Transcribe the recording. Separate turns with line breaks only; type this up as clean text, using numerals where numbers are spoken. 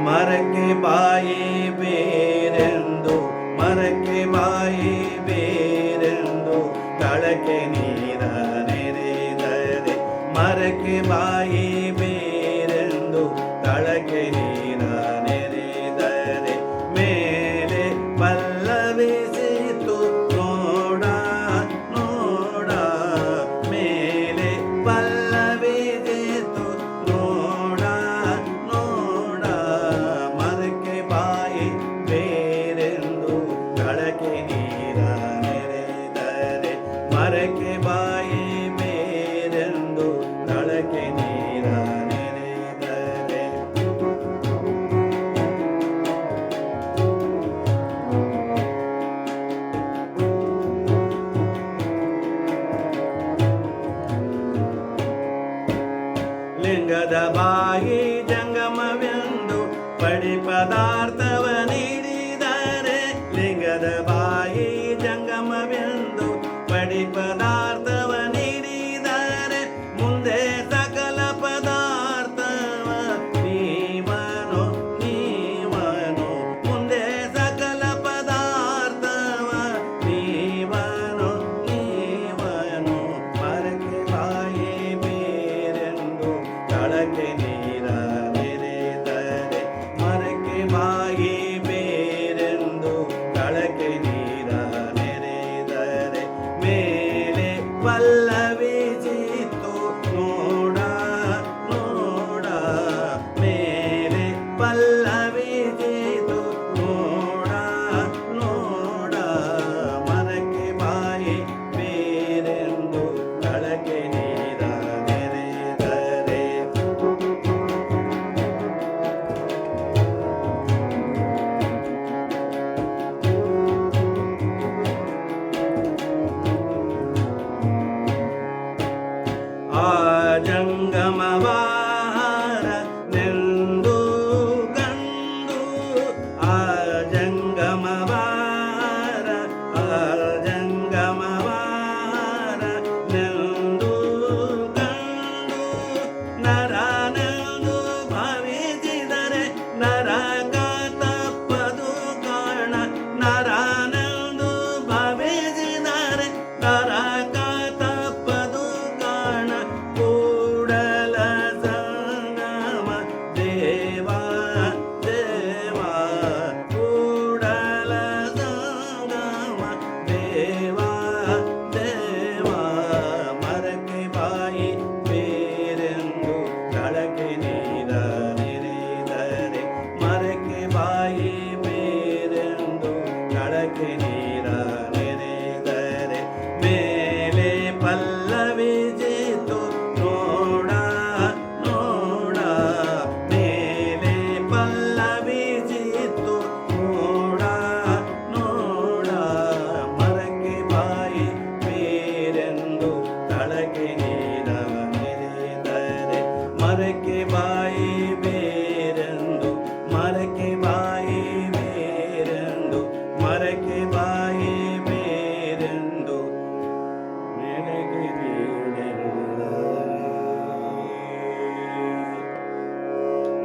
ಮರಕ್ಕೆ ಬಾಯಿ ಬೇರೆಂದು ಮರಕ್ಕೆ ಬಾಯಿ ಬೇರೆಂದು ತಳಕ್ಕೆ ನೀರ ನೆರೆದರೆ ಮರಕ್ಕೆ ಬಾಯಿ ಬೇರೆಂದು ತಳಕ್ಕೆ ನೀರ ನೆರೆದರೆ ಮೇಲೆ ಪಲ್ಲವಿಸಿತು ನೋಡ ನೋಡ ಮೇಲೆ ಪಲ್ಲವಿಸಿತು ನೋಡ ನೋಡ ಮರಕ್ಕೆ ಬಾಯಿ ಬೇರೆಂದು ತಳಕ್ಕೆ ನೀರ ನೆರೆದರೆ ಮರಕ್ಕೆ ಬಾಯಿ ಬೇರೆಂದು ತಳಕ್ಕೆ ನೀರ ನೆರೆದರೆ ಲಿಂಗದ ಬಾಯಿ ಜಂಗಮವೆಂದು ಪಡಿ ಪದಾರ್ಥವ ನೀಡಿದರೆ ಲಿಂಗದ ಬಾಯಿ ಜಂಗಮವೆಂದು ಪಡಿ ಪದಾರ್ಥವ ನೀಡಿದರೆ ಮುಂದೆ ಸಕಲ ಪದಾರ್ಥವ ನೀವನು ನೀವನು ಮುಂದೆ ಸಕಲ ಪದಾರ್ಥವ ನೀವನು ನೀವನು ಮರಕ್ಕೆ ಬಾಯಿ ಬೇರೆಂದು ತಳಕ್ಕೆ ನೀರ ನೆರೆದರೆ ಮರಕ್ಕೆ ಬಾಯಿ ಬೇರೆಂದು ತಳಕ್ಕೆ ನೀರ ನೆರೆದರೆ ಮೇಲೆ ಪಲ್ಲವಿಸಿತು ನೋಡ ನೋಡ ಮೇಲೆ ಪಲ್ಲವಿಸಿತು ನೋಡ ನೋಡ ಮರಕ್ಕೆ ಬಾಯಿ ಬೇರೆಂದು ತಳಕ್ಕೆ ನೀರ ನೆರೆದರೆ ಆ ಜಂಗಮವಾರ ನೆಂದು ಗಂಡು ಆ ಜಂಗಮವಾರ ಆ ಜಂಗಮವಾರ ನೆಂದು ಗಂಡು ನರನೆಂದು ಭಾವಿಸಿದರೆ ನರಕ ತಪ್ಪದು ಕಾಣ ನರನೆಂದು ಭಾವಿಸಿದರೆ ನರಕ ತಪ್ಪದು ಕಾಣ ಕೂಡಲ ಸಂಗಮ ದೇವ ದೇವ ಕೂಡಲ ಸಂಗಮ ದೇವ ದೇವ ಮರಕ್ಕೆ ಬಾಯಿ ಬೇರೆಂದು ತಳಕ್ಕೆ ನೀರ ನೆರೆದರೆ ಮರಕ್ಕೆ ಬಾಯಿ ಬೇರೆಂದು ತಳಕ್ಕೆ ನೀರ ನೆರೆದರೆ ಮೇಲೆ ಪಲ್ಲವಿಸಿತು ನೋಡ ನೋಡ ಮೇಲೆ ಪಲ್ಲವಿಸಿತು ನೋಡ ನೋಡ ಮರಕ್ಕೆ ಬಾಯಿ ಬೇರೆಂದು ತಳಕ್ಕೆ ನೀರ ನೆರೆದರೆ ಮರಕ್ಕೆ ಬಾಯಿ ಬೇರೆ